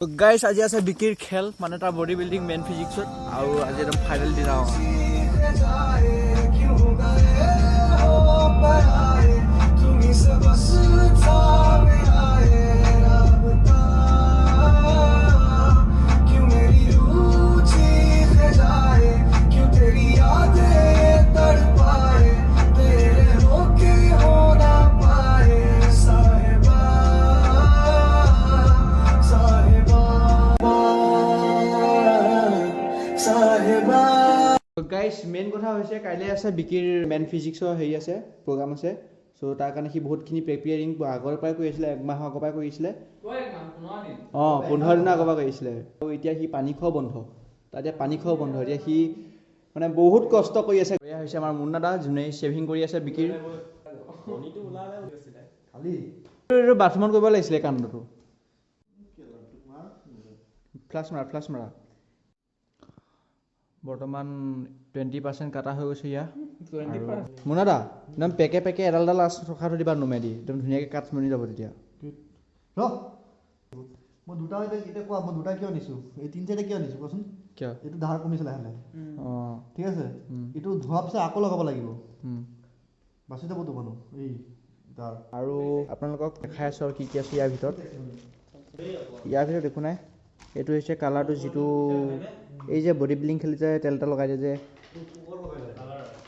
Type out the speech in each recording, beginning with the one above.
Guys আজি আছে বিকিৰ খেল মানে তাৰ বডি বিল্ডিং মেন ফিজিক্সত আৰু আজি একদম ফাইনেল দিন আৰু গাইস মেইন কথা হৈছে কাইলৈ আছে বিকিৰ মেন ফিজিক্সৰ হেৰি আছে প্ৰগ্ৰাম আছে চ' তাৰ কাৰণে সি বহুতখিনি প্ৰিপেয়াৰিং আগৰ পৰাই কৰি আছিলে এক মাহৰ আগৰ পৰাই কৰিছিলে 15 দিনৰ আগৰ পৰা কৰিছিলে আৰু এতিয়া সি পানী খোৱা বন্ধ তাত এতিয়া পানী খোৱা বন্ধ এতিয়া সি মানে বহুত কষ্ট কৰি আছে এয়া হৈছে আমাৰ মুন্না দা যোনে ছেভিং কৰি আছে বিকিৰ বাথৰুমত কৰিব লাগিছিলে কান্দটো ফ্লাছ মাৰা বৰ্তমান 20% কাটা হৈ গৈছে ইয়া মুনা দা একদম পেকে এডাল ৰখা থৈ দিবা নুমে দি একদম ধুনীয়াকৈ কাট মনি যাব তেতিয়া মই দুটা এতিয়া কোৱা মই দুটা কিয় নিছোঁ এই তিনি চাৰিটা কিয় নিছোঁ কোৱাচোন কিয় এইটো ধাৰ কমিছে লাহে লাহে অঁ ঠিক আছে এইটো ধোৱাৰ পিছত আকৌ লগাব লাগিব বাচি যাবতো মানুহ এই ধাৰ আৰু আপোনালোকক দেখাই আছোঁ আৰু কি আছে ইয়াৰ ভিতৰত একো নাই এইটো হৈছে কালাৰটো যিটো এই যে বডি বিল্ডিং খেলি যে তেল এটা লগাই দিয়ে যে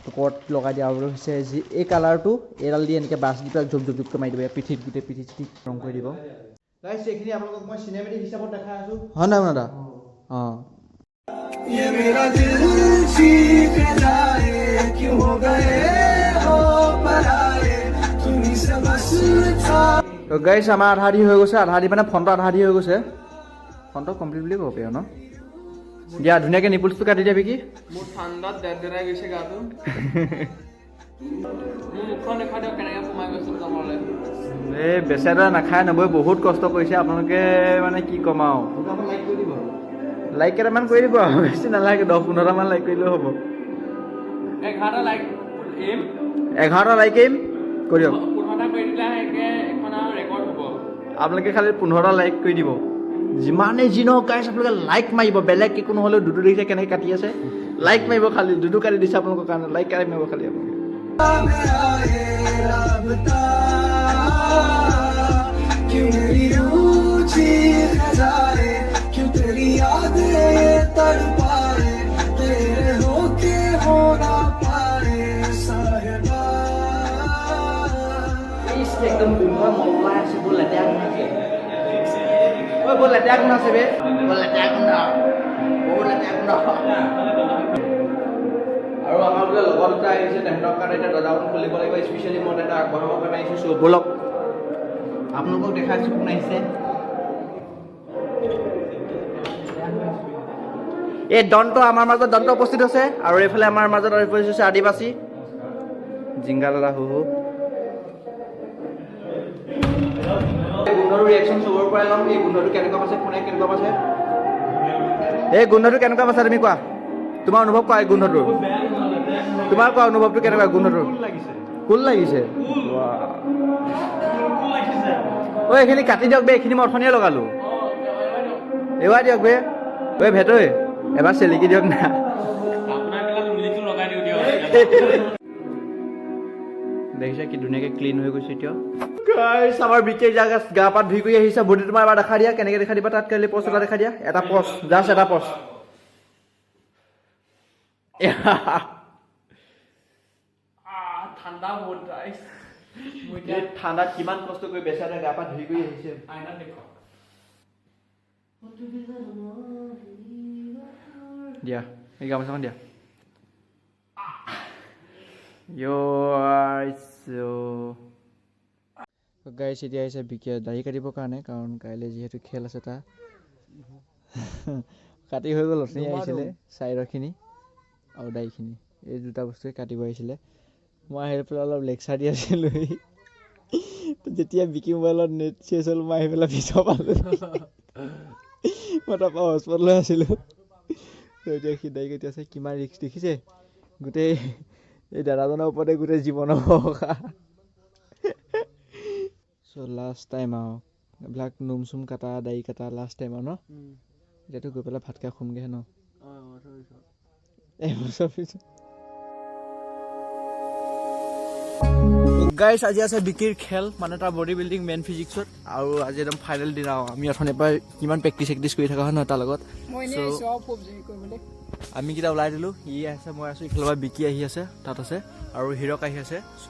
ওপৰত লগাই দিয়া আৰু হৈছে যি এই কালাৰটো এইডাল দি এনেকৈ বাছ দি পেলাই জোপকৈ মাৰি দিব পিঠিত গোটেই পিঠি ৰং কৰি দিব গাইছ এইখিনি আপোনালোকক মই চিনেমেটিক হিচাপত দেখাই আছোঁ হয় নাই দাদা অঁ গাইছ আমাৰ আধা দি হৈ গৈছে আধা দি মানে ফ্ৰণ্টৰ আধা দি হৈ গৈছে ফ্ৰণ্টৰ কমপ্লিট বুলি ক'ব পাৰি ন দিয়া ধুনীয়াকৈ নিপুলছটো কাটি দিয়া বিকি মোৰ ঠাণ্ডাত দেৰাই গৈছে গাটো মোৰ মুখখন দেখা দিয়ক কেনেকৈ সোমাই গৈছে জমলে এই বেচেৰা নাখায় নবৈ বহুত কষ্ট কৰিছে আপোনালোকে মানে কি ক'ম আৰু লাইক কেইটামান কৰি দিব আৰু বেছি নালাগে 10-15টামান লাইক কৰিলেও হ'ব 11টা লাইক এম 11টা লাইক এম কৰি দিয়ক 15টা কৰি দিলে এখন আৰু ৰেকৰ্ড হ'ব আপোনালোকে খালি 15টা লাইক কৰি দিব যিমানেই যি নহওক গাইছ আপোনালোকে লাইক মাৰিব বেলেগ একো নহ'লেও দুডু দেখিছে কেনেকৈ কাটি আছে লাইক মাৰিব খালি দুডু কাটি দিছে আপোনালোকৰ কাৰণে লাইক কাটি মাৰিব খালি আপোনালোকে একদম মলাই আছে বৰ লেতেৰা আছে বহুত লেতেৰা গুণ আছে বে বৰ লেতেৰা গুণ আৰু আমাৰ বোলে লগৰ দুটা আহিছে তেহেঁতৰ কাৰণে এতিয়া দৰ্জাখন খুলিব লাগিব স্পেচিয়েলি মই এটা আগবঢ়াবৰ কাৰণে আহিছোঁ ব'লক আপোনালোকক দেখাইছোঁ কোন আহিছে এই দন্ত আমাৰ মাজত দন্ত উপস্থিত আছে আৰু এইফালে আমাৰ মাজত উপস্থিত হৈছে আদিবাসী জিংগা দাদা হু গোন্ধটোৰ ৰিয়েকশ্যন চবৰ পৰাই ল'ম এই গোন্ধটো কেনেকুৱা পাইছে কোনে কেনেকুৱা পাইছে এই গোন্ধটো কেনেকুৱা পাইছা তুমি কোৱা তোমাৰ অনুভৱ কোৱা এই গোন্ধটো তোমাৰ কোৱা অনুভৱটো কেনেকুৱা গোন্ধটো কোল লাগিছে ঐ এইখিনি কাটি দিয়ক বে এইখিনি মই অথনিয়ে লগালোঁ এবাৰ দিয়ক বে ঐ ভেটৈ এবাৰ চেলিকি দিয়ক না দেখিছে কি ধুনীয়াকৈ ক্লিন হৈ গৈছে এতিয়া গাইছ আমাৰ বিকেৰ জাগা গা পা ধুই কৰি আহিছে বডি তোমাৰ এবাৰ দেখা দিয়া কেনেকৈ দেখা দিবা তাত কালি পষ্ট এটা দেখা দিয়া এটা পষ্ট জাষ্ট এটা পষ্ট ঠাণ্ডা বহুত গাইছ ঠাণ্ডাত কিমান কষ্ট কৰি বেচাৰে গা পা ধুই কৰি আহিছে আইনাত দেখক দিয়া এই গামোচাখন দিয়া গাইছ এতিয়া আহিছে বিকিয়ে দাঢ়ি কাটিবৰ কাৰণে কাৰণ কাইলৈ যিহেতু খেল আছে তাৰ কাটি হৈ গ'ল অথনি আহিছিলে চাইডৰখিনি আৰু দাঢ়িখিনি এই দুটা বস্তুৱে কাটিব আহিছিলে মই আহি পেলাই অলপ লেকচাৰ দি আছিলোঁ যেতিয়া বিকি মোবাইলত নেট চেছ হ'ল মই আহি পেলাই পিছৰ পালোঁ মই তাৰপৰা হটস্পট লৈ আছিলোঁ এতিয়া সি দাঢ়ি কাটি আছে কিমান ৰিক্স দেখিছে গোটেই এই দাদাজনৰ ওপৰতে গোটেই জীৱনৰ ভৰসা চ' লাষ্ট টাইম আৰু এইবিলাক নোম চুম কাটা দাড়ি কাটা লাষ্ট টাইম আৰু ন এতিয়াতো গৈ পেলাই ভাত খাই শুমগৈহে ন এবছৰ পিছত গাইছ আজি আছে বিকিৰ খেল মানে তাৰ বডি বিল্ডিং মেন ফিজিক্সত আৰু আজি একদম ফাইনেল দিন আৰু আমি অথনিৰ পৰা কিমান প্ৰেক্টিচ কৰি থকা হয় নহয় তাৰ লগত আমি কেইটা ওলাই দিলোঁ ই আছে মই আছোঁ ইফালৰ পৰা বিকি আহি আছে তাত আছে আৰু হিৰক আহি আছে চ'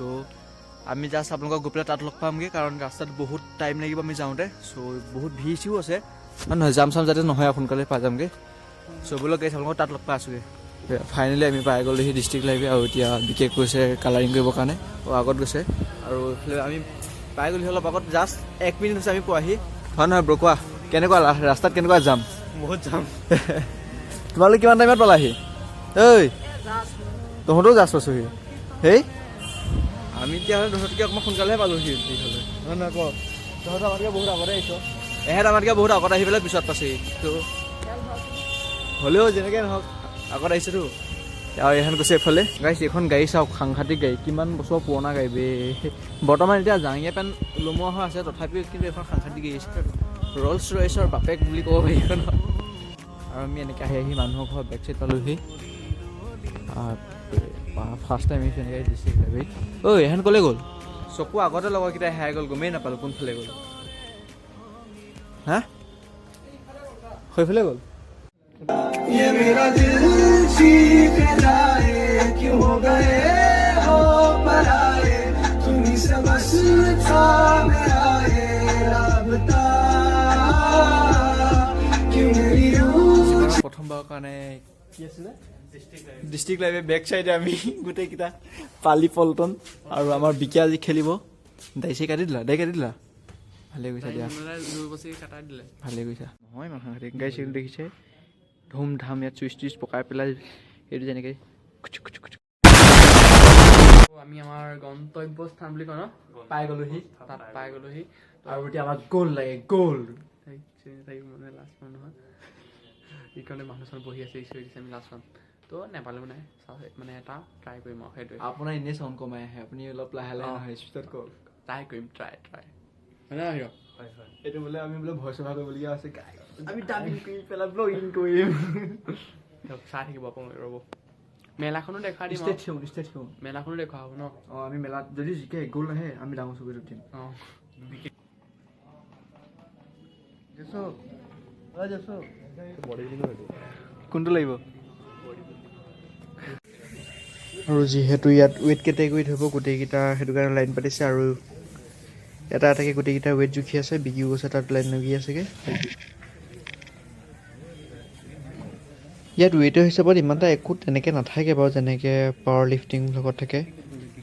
আমি জাষ্ট আপোনালোকক গৈ পেলাই তাত লগ পামগৈ কাৰণ ৰাস্তাত বহুত টাইম লাগিব আমি যাওঁতে চ' বহুত ভিৰ চিও আছে নহয় জাম চাম যাতে নহয় সোনকালে পাই যামগৈ চ' বোলক গাইছ আপোনালোকক তাত লগ পাই আছোগৈ ফাইনেলি আমি পাই গ'লো সেই ডিষ্ট্ৰিক্ট লাইব্ৰেৰী আৰু এতিয়া বিশেষ গৈছে কালাৰিং কৰিবৰ কাৰণে আগত গৈছে আৰু এইফালে আমি পাই গ'লো অলপ আগত জাষ্ট 1 মিনিট হৈছে আমি পোৱাহি হয় নহয় ব্ৰ কোৱা কেনেকুৱা ৰাস্তাত কেনেকুৱা যাম বহুত যাম তোমালোকে কিমান টাইমত পালাহি ঐ তহঁতেও জাষ্ট পাইছোহি হেই আমি তেতিয়াহ'লে তহঁতকৈ অকণমান সোনকালেহে পালোহি নহয় নহয় কওক তহঁতৰ আমাতকৈ বহুত আগতে আহিছ এহেঁত আমাতকৈ বহুত আগত আহি পেলাই পিছত পাইছেহি তো হ'লেও যেনেকৈ নহওক আগত আহিছেতো আৰু এখন গৈছে এইফালে গাড়ী এইখন গাড়ী চাওক সাংঘাতিক গাড়ী কিমান বছৰ পুৰণা গাড়ী বে বৰ্তমান এতিয়া জাঙিয়া পেণ্ট ওলোমোৱা হৈ আছে তথাপিও কিন্তু এখন সাংঘাতিক গাড়ী আছে ৰল্ছ ৰয়েছৰ বাপেক বুলি ক'ব পাৰি এইখন আৰু আমি এনেকৈ আহি মানুহৰ ঘৰত বেক চাইড পালোহি ফাৰ্ষ্ট টাইম আহিছোঁ এনেকৈ ডিষ্ট্ৰিক্ট লাইব্ৰেৰীত ঐ এখন ক'লে গ'ল চকু আগতে লগৰকেইটা হেৰাই গ'ল গমেই নাপালোঁ কোনফালে গ'ল হা সেইফালে গ'ল ये मेरा दिल चीख जाए क्यों हो गए हो पराए तुम्हीं से बस था मेरा ये राबता क्यों मेरी रूह প্ৰথমবাৰৰ কাৰণে কি আছিলে ডিষ্ট্ৰিক্ট লাইব্ৰেৰী বেক চাইডে আমি গোটেইকেইটা পালি পল্টন আৰু আমাৰ বিকি আজি খেলিব দাই চাই কাটি দিলা ভালে কৈছা দিয়া ভালে কৈছা নহয় ইমান সাংঘাতিক গাড়ী চাইকেল দেখিছে ধুম ধাম ইয়াত চুইচ টুইচ পকাই পেলাই এইটো যেনেকৈ আমি আমাৰ গন্তব্যস্থান বুলি কওঁ ন পাই গ'লোহি তাত পাই গ'লোহি আৰু এতিয়া আমাক গ'ল লাগে গ'ল মানে লাষ্ট মান নহয় এইকাৰণে মানুহ চানুহ বহি আছে ইছ্যু দিছে আমি লাষ্ট মান তো নেপালেও নাই মানে এটা ট্ৰাই কৰিম আৰু সেইটোৱে আপোনাৰ এনেই চাউণ্ড কমাই আহে আপুনি অলপ লাহে লাহে নহয় স্পীডত কওক ট্ৰাই কৰিম ট্ৰাই হয় না হিৰ হয় এইটো বোলে আমি বোলে ভইচ অভাৰ কৰিবলগীয়া আছে আমি ডাবিং কৰি পেলাই ব্লগিং কৰিম চাই থাকিব আকৌ ৰ'ব মেলাখনো দেখাই দিম ষ্টেট মেলাখনো দেখুওৱা হ'ব ন অঁ আমি মেলাত যদি জিকে গ'ল নাহে আমি ডাঙৰ চকুত উঠিম অঁ কোনটো লাগিব আৰু যিহেতু ইয়াত ৱেইট কেটেগৰীত হ'ব গোটেইকেইটা সেইটো কাৰণে লাইন পাতিছে আৰু এটা এটাকৈ গোটেইকেইটা ৱেইট জুখি আছে বিকিও গৈছে তাত লাইন লাগি আছেগৈ ইয়াত ৱেইটৰ হিচাপত ইমান এটা একো তেনেকৈ নাথাকে বাৰু যেনেকৈ পাৱাৰ লিফটিং লগত থাকে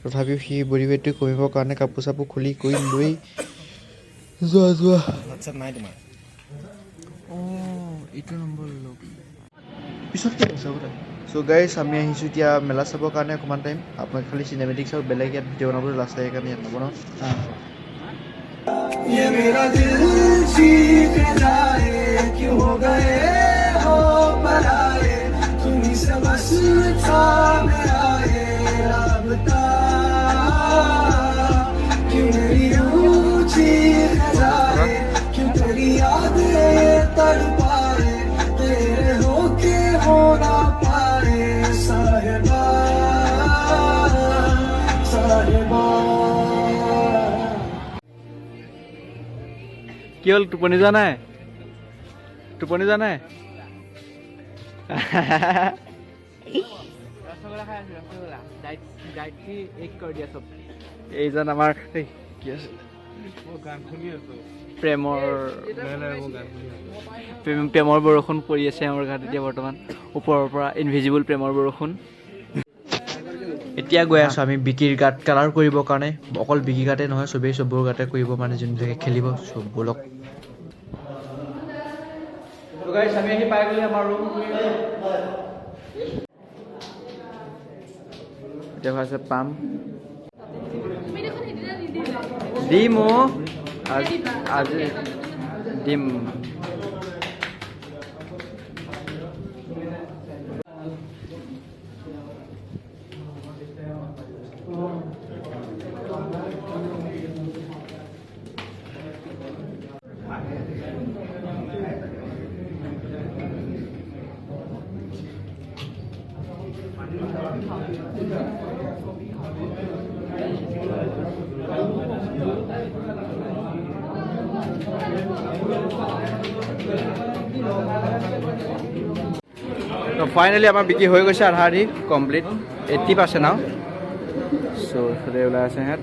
তথাপিও সি বডি ৱেইটটো কমিবৰ কাৰণে কাপোৰ চাপোৰ খুলি কৰি লৈ যোৱা নাই তোমাৰ অঁ এইটো নম্বৰ লওক পিছত কি আছে বোলে চ' গাইছ আমি আহিছোঁ এতিয়া মেলা চাবৰ কাৰণে অকণমান টাইম আপোনাক খালি চিনেমেটিক্স আৰু বেলেগ ইয়াত ভিডিঅ' বনাবলৈ লাষ্ট লাগে কাৰণে ইয়াত নবনাওঁ ये मेरा दिल चीख जाए क्यों हो गए हो पराए तुम्हीं से बस था मेरा ये राबता क्यों मेरी रूह चीख जाए क्यों तेरी यादें तड़पाए तेरे होके हो ना पाए साहिबा কি হ'ল টোপনি যোৱা নাই এইজন আমাৰ কি আছে প্ৰেমৰ বৰষুণ পৰি আছে আমাৰ গাত এতিয়া বৰ্তমান ওপৰৰ পৰা ইনভিজিবল প্ৰেমৰ বৰষুণ এতিয়া গৈ আছোঁ আমি বিকিৰ গাত কালাৰ কৰিবৰ কাৰণে অকল বিকি গাতে নহয় চবেই চবৰ গাতে কৰিব মানে যোনবিলাকে খেলিব চব ব'লক আমি আহি পাই গ'লো আমাৰ ৰুম এতিয়া হৈছে পাম দিম আজি দিম তো ফাইনেলি আমাৰ বিক্ৰী হৈ গৈছে আধা আধি কমপ্লিট 80% আৰু চ' এইফালে ওলাই আছে সিহঁত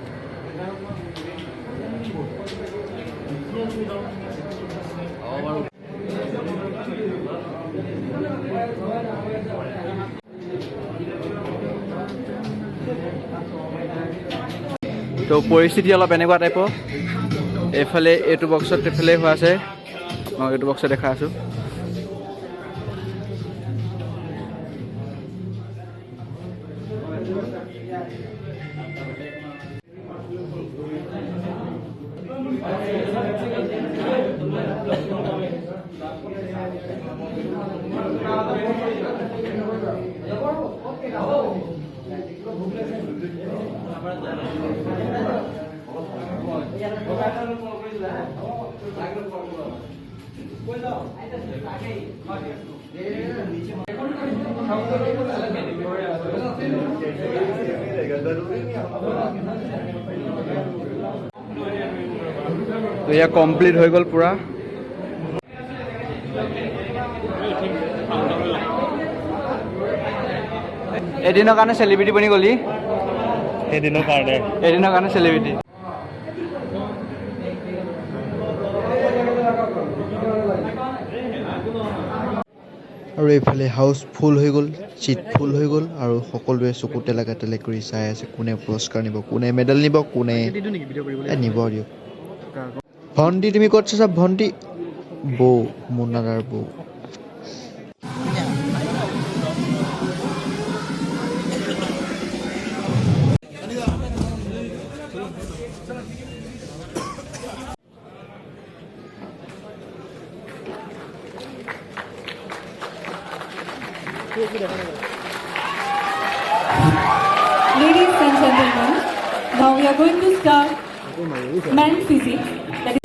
তো পৰিস্থিতি অলপ এনেকুৱা টাইপৰ এইফালে এইটো বক্সত এইফালে হৈ আছে মই এইটো বক্সত দেখা আছোঁ তো এয়া কমপ্লিট হৈ গ'ল পুৰা এদিনৰ কাৰণে চেলিব্ৰিটি বনি গ'লি এদিনৰ কাৰণে চেলিব্ৰিটি আৰু এইফালে হাউচ ফুল হৈ গ'ল চিট ফুল হৈ গ'ল আৰু সকলোৱে চকু টেলেকা টেলেক কৰি চাই আছে কোনে পুৰস্কাৰ নিব কোনে মেডেল নিব কোনে নিব দিয়ক ভণ্টি তুমি ক'ত চাইছা ভণ্টি বৌ মুন্নাদাৰ বৌ Ladies and gentlemen, now we are going to start men's physics. That is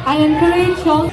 I encourage all.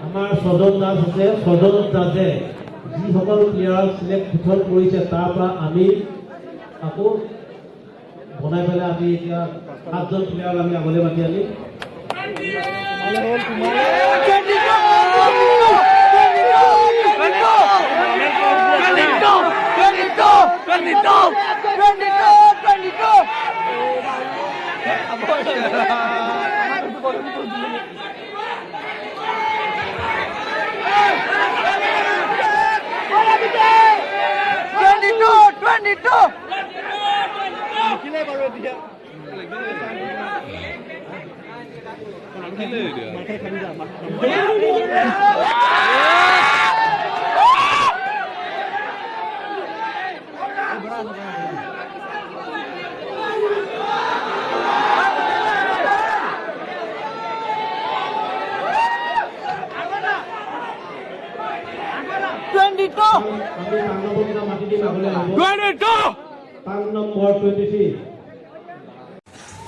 আমাৰ সদন দাস আছে সদন দাসে যিসকল প্লেয়াৰ চিলেক্ট কৰিছে তাৰ পৰা আমি আকৌ বনাই পেলাই আমি এতিয়া 7জন প্লেয়াৰ আমি আগলৈ মাতি আনি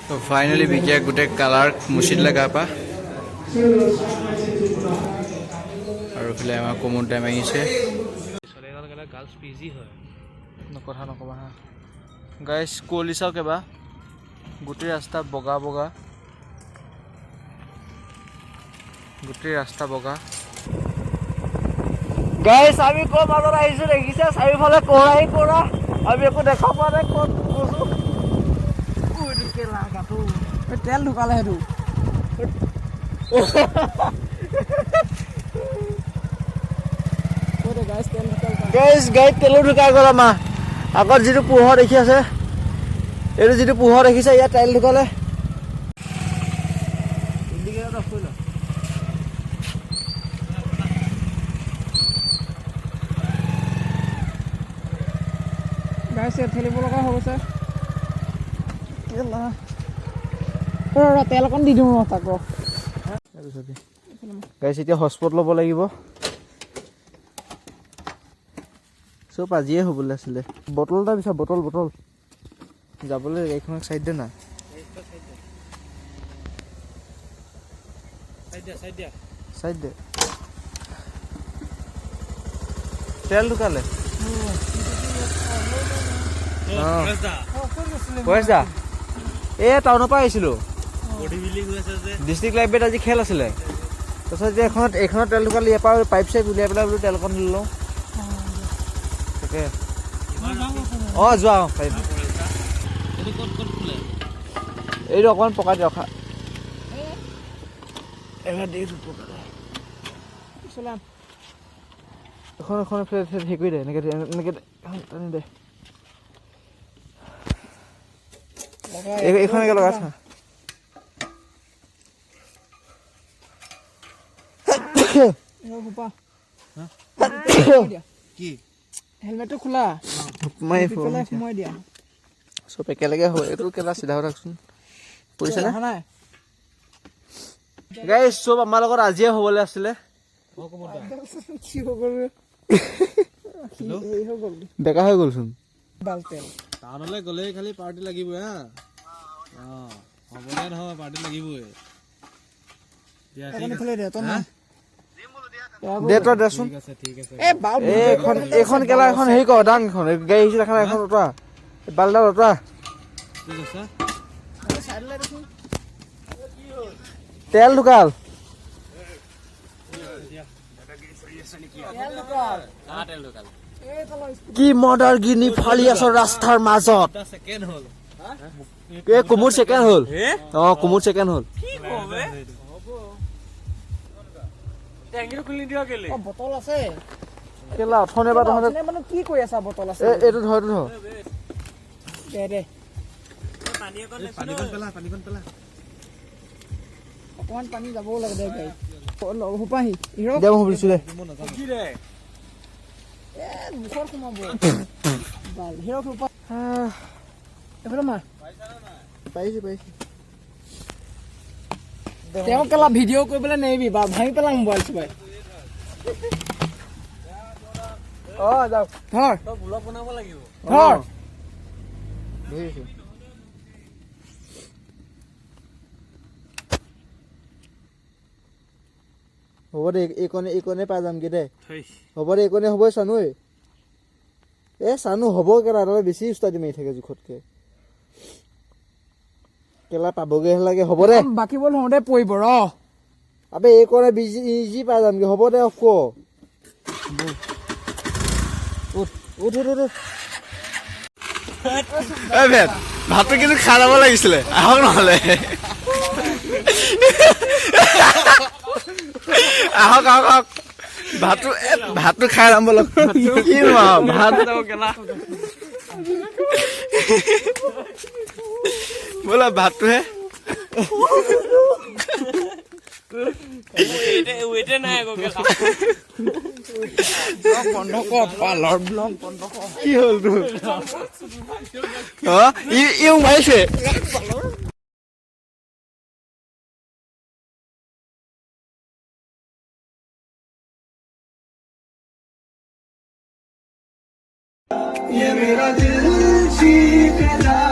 তো ফাইনেলি বিকিয়া গোটেই কালাৰ মুচি দিলে গা পা আৰু এইফালে আমাৰ কমন টাইম আহিছে কথা নক'বা হা গাইজ কুঁৱলী চাওক এবাৰ গোটেই ৰাস্তা বগা বগা, গোটেই ৰাস্তা বগা। গাইছ আমি ক'ৰ মাজত আহিছোঁ দেখিছে, চাৰিওফালে কোঁৰাই কোঁৰা, আমি একো দেখা পোৱা নাই ক'ত গৈছোঁ। তেল ঢুকালে সেইটো। গাইছ গাড়ীত তেলো ঢুকাই গ'ল আমাৰ। আগত যিটো পোহৰ দেখি আছে, এইটো যিটো পোহৰ দেখিছে, ইয়াত তেল ঢুকালে। ঠেলিব লগা হৈ গৈছে। তেল অকণ দি দিওঁ তাক। গাইছ এতিয়া হটস্পট ল'ব লাগিব। চব আজিয়ে হ'বলৈ আছিলে। বটল এটা বিচাৰ, বটল বটল যাবলৈ গাড়ীখনক চাইড দে না। চাইড দে। তেল ঢুকালে। পৰেশ দা এই টাউনৰ পৰা আহিছিলোঁ। ডিষ্ট্ৰিক্ট লাইব্ৰেৰীত আজি খেল আছিলে। তাৰপিছত এতিয়া এইখনত তেল ঢুকালে, ইয়াৰ পৰা পাইপ চাইপ উলিয়াই পেলাই বোলো তেল অকণ দি লওঁ। তাকে অঁ যোৱা পাৰিম। এইটো অকণমান পকাই দি ৰখা। এখন এখন হেৰি কৰি দে, এনেকৈ এনেকৈ টানি দে। এইখন লগাই থা। হেলমেটটো খোলা সোমাই দিয়া। চব একেলগে হয়। এইটো কেলা চিধা হৈ থাকচোন। পৰিছে নে? গাইছ চব আমাৰ লগত আজিয়ে হ'বলৈ আছিলে। বেকা হৈ গ'লচোন। টাউনলৈ গ'লেই খালি পাৰ্টি লাগিবই হা। হ'বনে নহয়, পাৰ্টি লাগিবই। দে তই দেচোন। এইখন কেলা এখন হেৰি কৰ, দাং এখন গাড়ী আহিছিল এখন অতৰা, বালডাল অতৰা। তেল ঢুকাল। কি মদাৰ গিনি ফালি আছ ৰাস্তাৰ মাজত। এই কুমুৰ ছেকেণ্ড হ'ল। অঁ কুমুৰ ছেকেণ্ড হ'ল। বটল আছে। কেলা অথনে বা তহঁতে মানে কি কৰি আছা? বটল আছে। এইটো ধৰ, এইটো ধৰ। দে পানীকণ পেলা। অকমান পানী যাবও লাগে দে গাড়ী। সোপাহি হিৰ' দে মই সুধিছোঁ দে। মুখত সোমাব। হিৰ' সোপা এইফালে মাৰ। পাৰিছোঁ। তেওঁ কেলা ভিডিঅ' কৰিবলৈ নেৰিবি বা ভাঙি পেলাম মোবাইল চোবাই। অঁ যাওক। ধৰ ব্লগ বনাব লাগিব। ধৰ ধৰিছোঁ। হ'ব দে, এইকণে পাই যামগৈ দে। হ'ব দে, এইকণে হ'বই চানো। চানো হ'ব কেলা, তই বেছি উস্তাদি মাৰি থাকে জোখতকে। কেলা পাবগৈ লাগে। হ'ব দে, বাকী বল হওঁতে পৰিব ৰ। আবে এইকণে ইজি পাই যামগৈ। হ'ব দে, অফ কৰ। উঠ। ভাতটো কিন্তু খাই যাব লাগিছিলে। আহক নহ'লে আহক। ভাতটো খাই যাম বলক। কিনো আৰু ভাত বোলা ভাতটোহে। কি হ'ল তোৰ? ই মাৰিছে। ये मेरा दिल चीख रहा